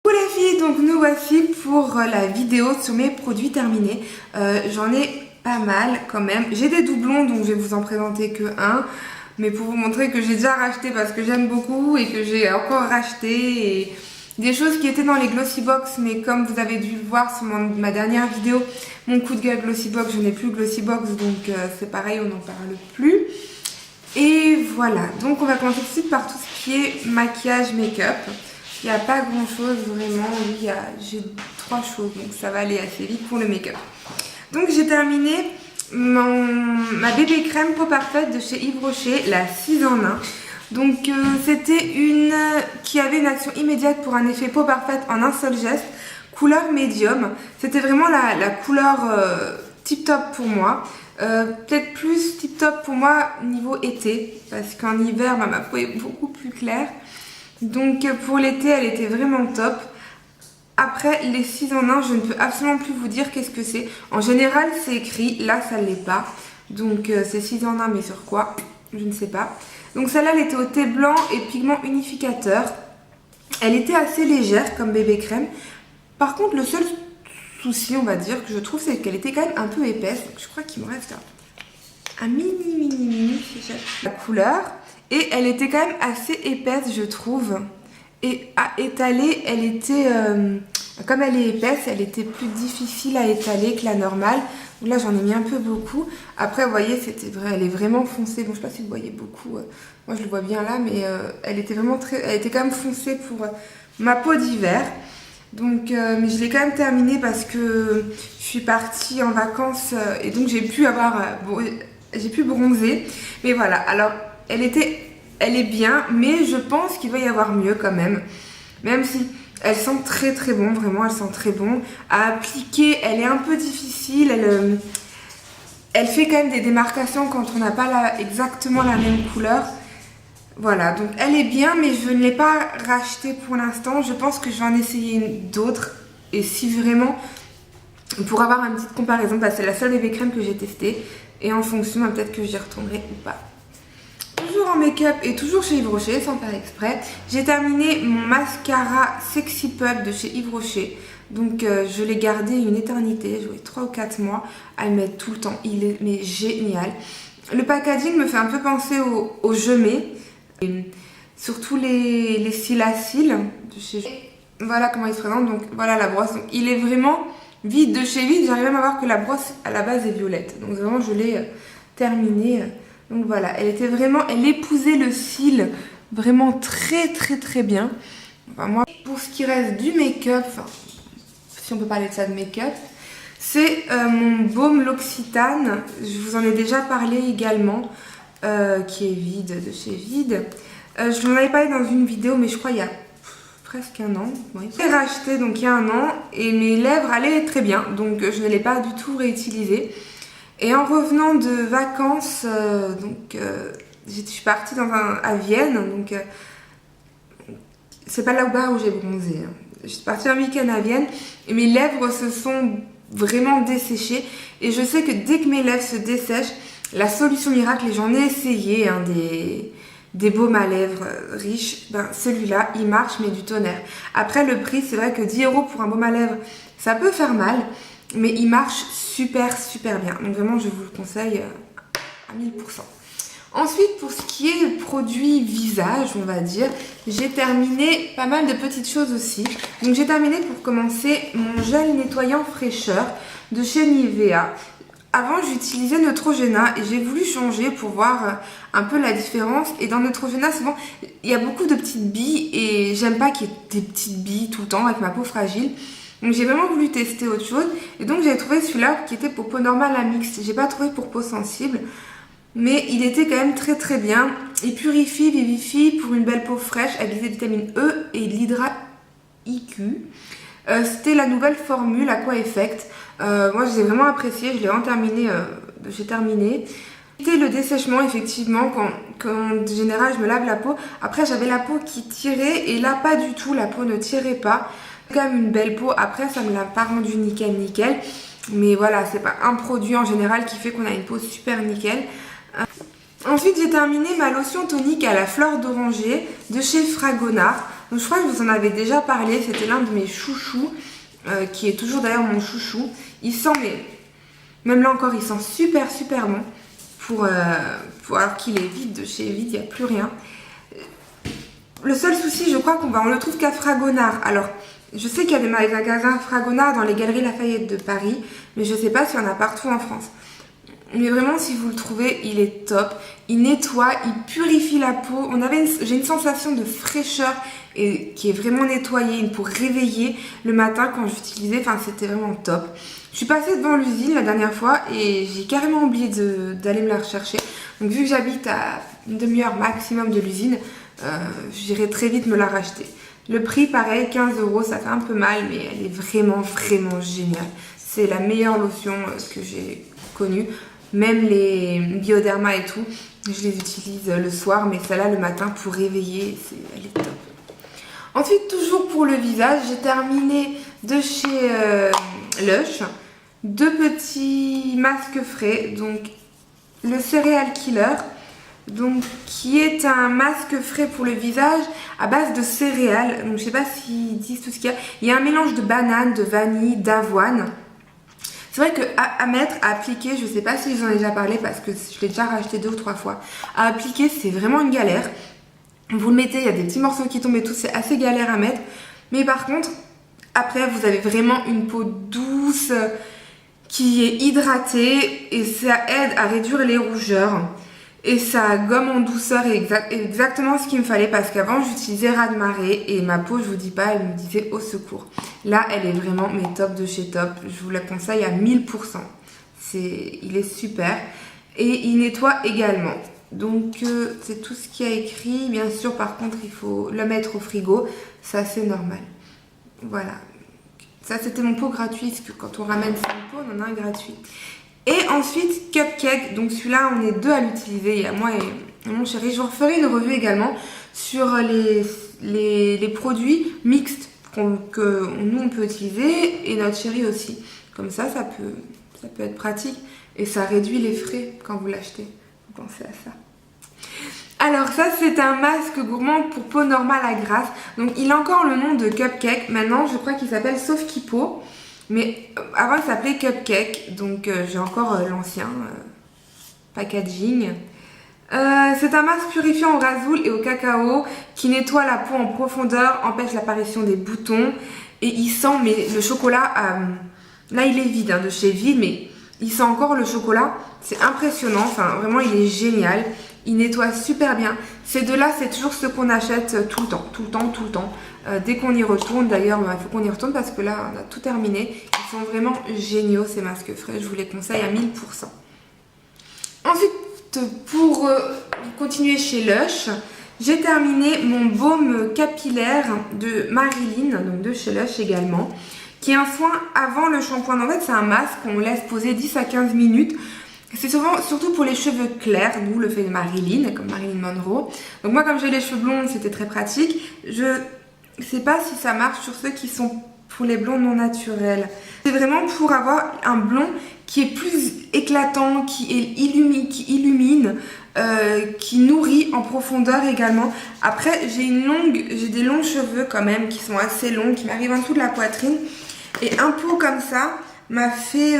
Coucou les filles, donc nous voici pour la vidéo sur mes produits terminés. J'en ai pas mal quand même. J'ai des doublons donc je vais vous en présenter que un. Mais pour vous montrer que j'ai déjà racheté parce que j'aime beaucoup et que j'ai encore racheté. Et des choses qui étaient dans les Glossybox, mais comme vous avez dû le voir sur ma dernière vidéo, mon coup de gueule Glossybox, je n'ai plus Glossybox donc c'est pareil, on n'en parle plus. Et voilà, donc on va commencer tout de suite par tout ce qui est maquillage, make-up. Il n'y a pas grand chose vraiment, oui, j'ai 3 choses, donc ça va aller assez vite pour le make-up. Donc j'ai terminé ma bébé crème peau parfaite de chez Yves Rocher, la 6 en 1. Donc c'était une qui avait une action immédiate pour un effet peau parfaite en un seul geste, couleur médium. C'était vraiment la couleur tip top pour moi. Peut-être plus tip top pour moi niveau été, parce qu'en hiver ma peau est beaucoup plus claire. Donc pour l'été elle était vraiment top. Après les 6 en 1 je ne peux absolument plus vous dire qu'est-ce que c'est. En général c'est écrit, là ça ne l'est pas. Donc c'est 6 en 1 mais sur quoi je ne sais pas. Donc celle-là elle était au thé blanc et pigment unificateur. Elle était assez légère comme bébé crème. Par contre le seul souci on va dire que je trouve c'est qu'elle était quand même un peu épaisse. Donc je crois qu'il me reste un mini la couleur. Et elle était quand même assez épaisse je trouve. Et à étaler elle était, comme elle est épaisse, elle était plus difficile à étaler que la normale. Donc là j'en ai mis un peu beaucoup. Après vous voyez c'était vrai, elle est vraiment foncée. Bon je sais pas si vous voyez beaucoup, moi je le vois bien là. Mais elle était vraiment elle était quand même foncée pour ma peau d'hiver. Donc mais je l'ai quand même terminée parce que je suis partie en vacances et donc j'ai pu bronzer. Mais voilà, alors elle est bien, mais je pense qu'il va y avoir mieux quand même. Même si elle sent très très bon, vraiment elle sent très bon. À appliquer, elle est un peu difficile, elle fait quand même des démarcations quand on n'a pas exactement la même couleur. Voilà, donc elle est bien, mais je ne l'ai pas rachetée pour l'instant. Je pense que je vais en essayer d'autres. Et si vraiment, pour avoir une petite comparaison, bah, c'est la seule bébé crème que j'ai testée. Et en fonction, bah, peut-être que j'y retournerai ou pas. Toujours en make-up et toujours chez Yves Rocher, sans faire exprès. J'ai terminé mon mascara Sexy Pulp de chez Yves Rocher. Donc je l'ai gardé une éternité, j'ai 3 ou 4 mois à le mettre tout le temps. Il est mais génial. Le packaging me fait un peu penser au Gemay. Surtout les cils à cils de chez... Voilà comment il se présente, donc voilà la brosse. Donc, il est vraiment vide de chez vide, j'arrive même à voir que la brosse à la base est violette. Donc vraiment je l'ai terminée. Donc voilà, elle épousait le cil vraiment très très très bien. Enfin, moi, pour ce qui reste du make-up, enfin, si on peut parler de ça de make-up, c'est mon baume L'Occitane. Je vous en ai déjà parlé également. Qui est vide de chez Vide. Je vous en avais parlé dans une vidéo, mais je crois il y a presque un an. Oui. Je l'ai racheté donc il y a un an et mes lèvres allaient très bien, donc je ne l'ai pas du tout réutilisé. Et en revenant de vacances, je suis partie à Vienne, donc c'est pas là-bas où j'ai bronzé. Hein. Je suis partie un week-end à Vienne et mes lèvres se sont vraiment desséchées. Et je sais que dès que mes lèvres se dessèchent, la solution miracle, et j'en ai essayé hein, des baumes à lèvres riches, ben celui-là il marche mais du tonnerre. Après le prix, c'est vrai que 10 € pour un baume à lèvres ça peut faire mal, mais il marche super bien. Donc vraiment je vous le conseille à 1000%. Ensuite pour ce qui est produit visage, on va dire, j'ai terminé pas mal de petites choses aussi. Donc j'ai terminé pour commencer mon gel nettoyant fraîcheur de chez Nivea. Avant j'utilisais Neutrogena et j'ai voulu changer pour voir un peu la différence. Et dans Neutrogena souvent il y a beaucoup de petites billes et j'aime pas qu'il y ait des petites billes tout le temps avec ma peau fragile. Donc j'ai vraiment voulu tester autre chose et donc j'ai trouvé celui-là qui était pour peau normale à mixte. J'ai pas trouvé pour peau sensible mais il était quand même très bien. Il purifie, vivifie pour une belle peau fraîche avec des vitamines E et de l'hydra IQ. C'était la nouvelle formule Aqua Effect. Moi j'ai vraiment apprécié, je l'ai terminé. C'était le dessèchement effectivement quand en général je me lave la peau. Après j'avais la peau qui tirait et là pas du tout, la peau ne tirait pas. C'est quand même une belle peau, après ça me l'a pas rendu nickel. Mais voilà, c'est pas un produit en général qui fait qu'on a une peau super nickel. Ensuite j'ai terminé ma lotion tonique à la fleur d'oranger de chez Fragonard. Donc je crois que je vous en avais déjà parlé, c'était l'un de mes chouchous, qui est toujours d'ailleurs mon chouchou. Il sent, mais même là encore, il sent super super bon. Alors qu'il est vide, de chez Vide, il n'y a plus rien. Le seul souci, je crois qu'on le trouve qu'à Fragonard. Alors, je sais qu'il y a des magasins Fragonard dans les Galeries Lafayette de Paris, mais je ne sais pas s'il y en a partout en France. Mais vraiment, si vous le trouvez, il est top. Il nettoie, il purifie la peau. J'ai une sensation de fraîcheur et qui est vraiment nettoyée pour réveiller le matin quand j'utilisais. Enfin, c'était vraiment top. Je suis passée devant l'usine la dernière fois et j'ai carrément oublié d'aller me la rechercher. Donc, vu que j'habite à une demi-heure maximum de l'usine, j'irai très vite me la racheter. Le prix, pareil, 15 €, ça fait un peu mal, mais elle est vraiment, vraiment géniale. C'est la meilleure lotion que j'ai connue. Même les Bioderma et tout, je les utilise le soir, mais celle-là le matin pour réveiller, elle est top. Ensuite, toujours pour le visage, j'ai terminé de chez Lush 2 petits masques frais. Donc, le Cereal Killer, donc, qui est un masque frais pour le visage à base de céréales. Donc, je sais pas s'ils disent tout ce qu'il y a. Il y a un mélange de banane, de vanille, d'avoine. C'est vrai qu'à mettre, à appliquer, je ne sais pas si j'en ai déjà parlé parce que je l'ai déjà racheté 2 ou 3 fois. À appliquer, c'est vraiment une galère. Vous le mettez, il y a des petits morceaux qui tombent et tout, c'est assez galère à mettre. Mais par contre, après, vous avez vraiment une peau douce qui est hydratée et ça aide à réduire les rougeurs. Et ça gomme en douceur exactement ce qu'il me fallait parce qu'avant j'utilisais raz de marée et ma peau, je vous dis pas, elle me disait au secours. Là, elle est vraiment mais top de chez top. Je vous la conseille à 1000%. Il est super et il nettoie également. Donc c'est tout ce qu'il y a écrit. Bien sûr, par contre, il faut le mettre au frigo. Ça, c'est normal. Voilà. Ça, c'était mon pot gratuit parce que quand on ramène 5 pots, on en a un gratuit. Et ensuite, Cupcake, donc celui-là, on est 2 à l'utiliser, il y a moi et mon chéri. Je vous referai une revue également sur les produits mixtes que nous, on peut utiliser et notre chéri aussi. Comme ça peut être pratique et ça réduit les frais quand vous l'achetez. Vous pensez à ça. Alors ça, c'est un masque gourmand pour peau normale à grasse. Donc, il a encore le nom de Cupcake. Maintenant, je crois qu'il s'appelle Sauf Kipo. Mais avant, il s'appelait Cupcake, donc j'ai encore l'ancien packaging. C'est un masque purifiant au rasoul et au cacao qui nettoie la peau en profondeur, empêche l'apparition des boutons. Et il sent, mais le chocolat, là il est vide, de chez Vide, mais il sent encore le chocolat. C'est impressionnant, enfin vraiment il est génial. Il nettoie super bien. Ces deux-là, c'est toujours ceux qu'on achète tout le temps. Dès qu'on y retourne, d'ailleurs, il faut qu'on y retourne parce que là, on a tout terminé. Ils sont vraiment géniaux, ces masques frais. Je vous les conseille à 1000%. Ensuite, pour continuer chez Lush, j'ai terminé mon baume capillaire de Marilyn, donc de chez Lush également, qui est un soin avant le shampoing. En fait, c'est un masque qu'on laisse poser 10 à 15 minutes. C'est surtout pour les cheveux clairs, d'où le fait de Marilyn, comme Marilyn Monroe. Donc moi, comme j'ai les cheveux blonds, c'était très pratique. Je sais pas si ça marche sur ceux qui sont pour les blonds non naturels. C'est vraiment pour avoir un blond qui est plus éclatant, qui illumine, qui nourrit en profondeur également. Après, j'ai des longs cheveux quand même, qui sont assez longs, qui m'arrivent en dessous de la poitrine. Et un pot comme ça m'a fait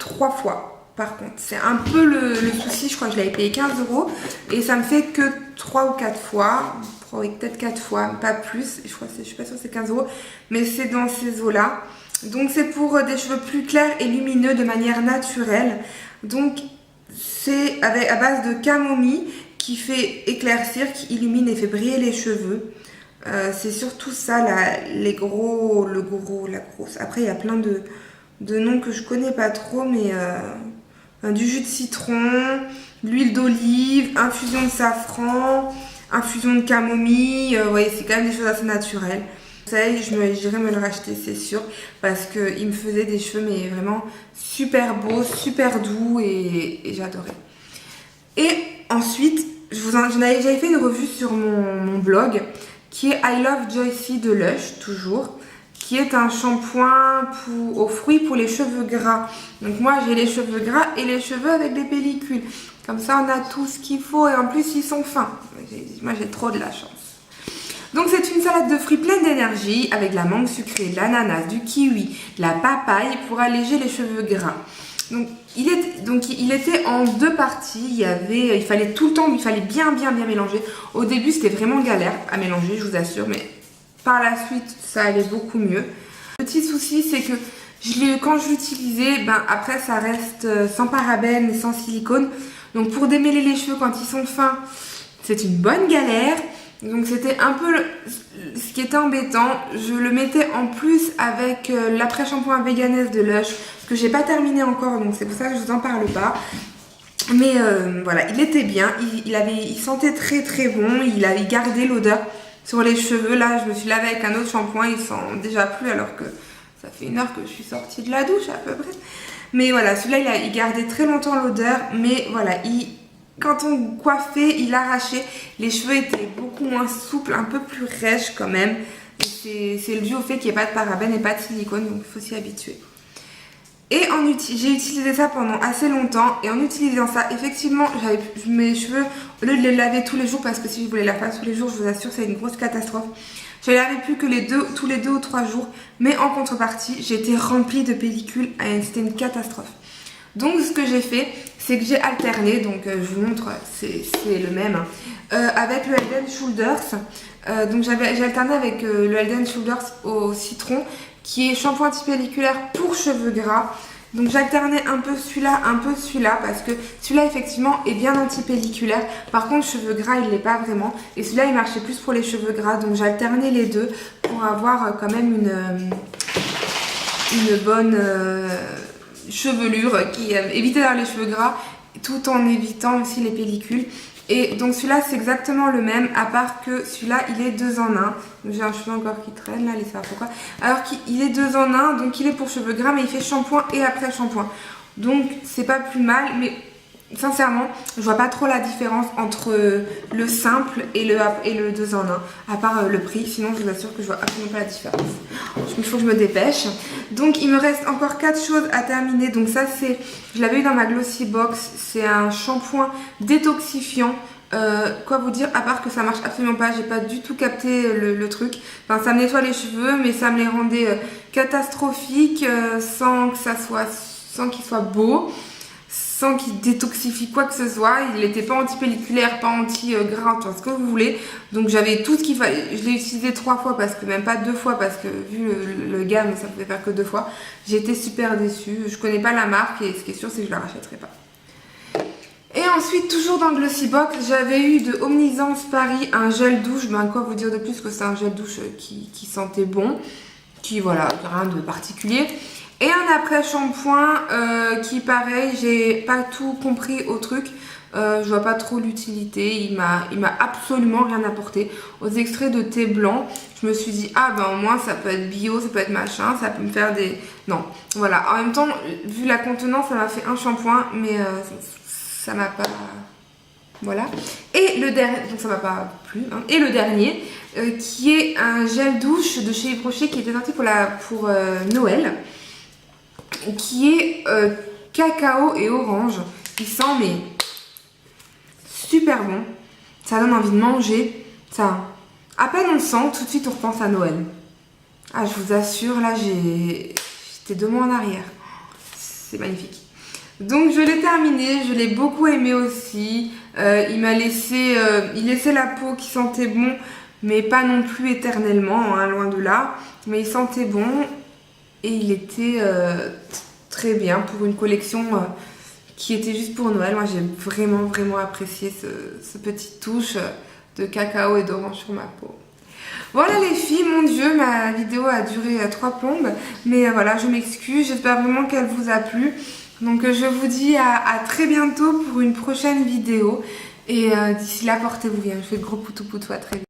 3 fois. Par contre, c'est un peu le souci, je crois que je l'avais payé 15 € et ça me fait que 3 ou 4 fois, peut-être 4 fois, pas plus, je suis pas sûre que c'est 15 €, mais c'est dans ces eaux-là. Donc c'est pour des cheveux plus clairs et lumineux de manière naturelle. Donc c'est à base de camomille qui fait éclaircir, qui illumine et fait briller les cheveux. C'est surtout ça, la grosse. Après il y a plein de noms que je connais pas trop, mais... du jus de citron, l'huile d'olive, infusion de safran, infusion de camomille. Ouais, c'est quand même des choses assez naturelles. Ça, j'irai me le racheter, c'est sûr, parce qu'il me faisait des cheveux mais vraiment super beaux, super doux et j'adorais. Et ensuite, j'avais fait une revue sur mon blog qui est I Love Joycey de Lush, toujours, qui est un shampoing aux fruits pour les cheveux gras. Donc moi j'ai les cheveux gras et les cheveux avec des pellicules. Comme ça on a tout ce qu'il faut et en plus ils sont fins. Moi j'ai trop de la chance. Donc c'est une salade de fruits pleine d'énergie avec de la mangue sucrée, de l'ananas, du kiwi, de la papaye pour alléger les cheveux gras. Donc il était en 2 parties, il fallait tout le temps, il fallait bien mélanger. Au début c'était vraiment galère à mélanger, je vous assure, mais par la suite ça allait beaucoup mieux. Le petit souci c'est que quand je l'utilisais, après ça reste sans parabènes et sans silicone. Donc pour démêler les cheveux quand ils sont fins, c'est une bonne galère. Donc c'était un peu ce qui était embêtant. Je le mettais en plus avec l'après-shampoing Veganesse de Lush que j'ai pas terminé encore, donc c'est pour ça que je vous en parle pas. Mais voilà, il était bien, il sentait très bon, il avait gardé l'odeur sur les cheveux. Là je me suis lavée avec un autre shampoing, il sent déjà plus alors que ça fait 1 heure que je suis sortie de la douche à peu près. Mais voilà, celui-là il gardait très longtemps l'odeur, mais voilà, quand on coiffait, il arrachait, les cheveux étaient beaucoup moins souples, un peu plus rêches quand même. C'est dû au fait qu'il n'y ait pas de parabènes et pas de silicone, donc il faut s'y habituer. Et j'ai utilisé ça pendant assez longtemps, et en utilisant ça, effectivement, mes cheveux, au lieu de les laver tous les jours, parce que si je voulais les laver tous les jours, je vous assure, c'est une grosse catastrophe. Je les lavais plus que tous les 2 ou 3 jours, mais en contrepartie, j'étais remplie de pellicules, et c'était une catastrophe. Donc ce que j'ai fait, c'est que j'ai alterné, donc je vous montre, c'est le même, avec le Head & Shoulders. Donc j'ai alterné avec le Head & Shoulders au citron, qui est shampoing anti-pelliculaire pour cheveux gras. Donc j'alternais un peu celui-là, parce que celui-là effectivement est bien anti-pelliculaire. Par contre cheveux gras il l'est pas vraiment, et celui-là il marchait plus pour les cheveux gras, donc j'alternais les deux pour avoir quand même une bonne chevelure qui évitait d'avoir les cheveux gras tout en évitant aussi les pellicules. Et donc celui-là c'est exactement le même, à part que celui-là il est 2 en 1. J'ai un cheveu encore qui traîne là, allez savoir pourquoi. Alors qu'il est 2 en 1, donc il est pour cheveux gras, mais il fait shampoing et après shampoing. Donc c'est pas plus mal, mais sincèrement je vois pas trop la différence entre le simple et le 2 en 1, à part le prix. Sinon je vous assure que je vois absolument pas la différence. Il faut que je me dépêche. Donc il me reste encore 4 choses à terminer. Donc ça c'est, je l'avais eu dans ma Glossy Box, c'est un shampoing détoxifiant. Quoi vous dire, à part que ça marche absolument pas, j'ai pas du tout capté le truc. Enfin ça me nettoie les cheveux, mais ça me les rendait catastrophiques, sans qu'il soit beau, sans qu'il détoxifie quoi que ce soit. Il n'était pas anti-pelliculaire, pas anti-gras, ce que vous voulez. Donc j'avais tout ce qu'il fallait. Je l'ai utilisé 3 fois, parce que même pas 2 fois, parce que vu le gamme, ça pouvait faire que 2 fois. J'ai été super déçue. Je connais pas la marque, et ce qui est sûr, c'est que je la rachèterai pas. Et ensuite, toujours dans Glossy Box, j'avais eu de Omnisance Paris un gel douche. Quoi vous dire de plus que c'est un gel douche qui sentait bon, qui voilà, rien de particulier. Et un après-shampoing qui pareil, j'ai pas tout compris au truc. Je vois pas trop l'utilité, il m'a absolument rien apporté. Aux extraits de thé blanc, je me suis dit au moins ça peut être bio, ça peut être machin, ça peut me faire des... Non, voilà. En même temps, vu la contenance, ça m'a fait un shampoing, mais ça m'a pas... Voilà. Et le dernier, donc ça m'a pas plu, hein. Et le dernier, qui est un gel douche de chez Yves Rocher, qui était sorti pour Noël, qui est cacao et orange. Il sent mais super bon. Ça donne envie de manger. Ça, à peine on le sent, tout de suite on repense à Noël. Ah, je vous assure, là j'étais 2 mois en arrière. C'est magnifique. Donc je l'ai terminé, je l'ai beaucoup aimé aussi. Il laissait la peau qui sentait bon, mais pas non plus éternellement, hein, loin de là. Mais il sentait bon. Et il était très bien pour une collection qui était juste pour Noël. Moi j'ai vraiment apprécié ce petit touche de cacao et d'orange sur ma peau. Voilà les filles, mon dieu, ma vidéo a duré 3 plombes. Mais voilà, je m'excuse, j'espère vraiment qu'elle vous a plu. Donc je vous dis à très bientôt pour une prochaine vidéo. Et d'ici là, portez-vous bien. Je fais de gros poutou à très vite.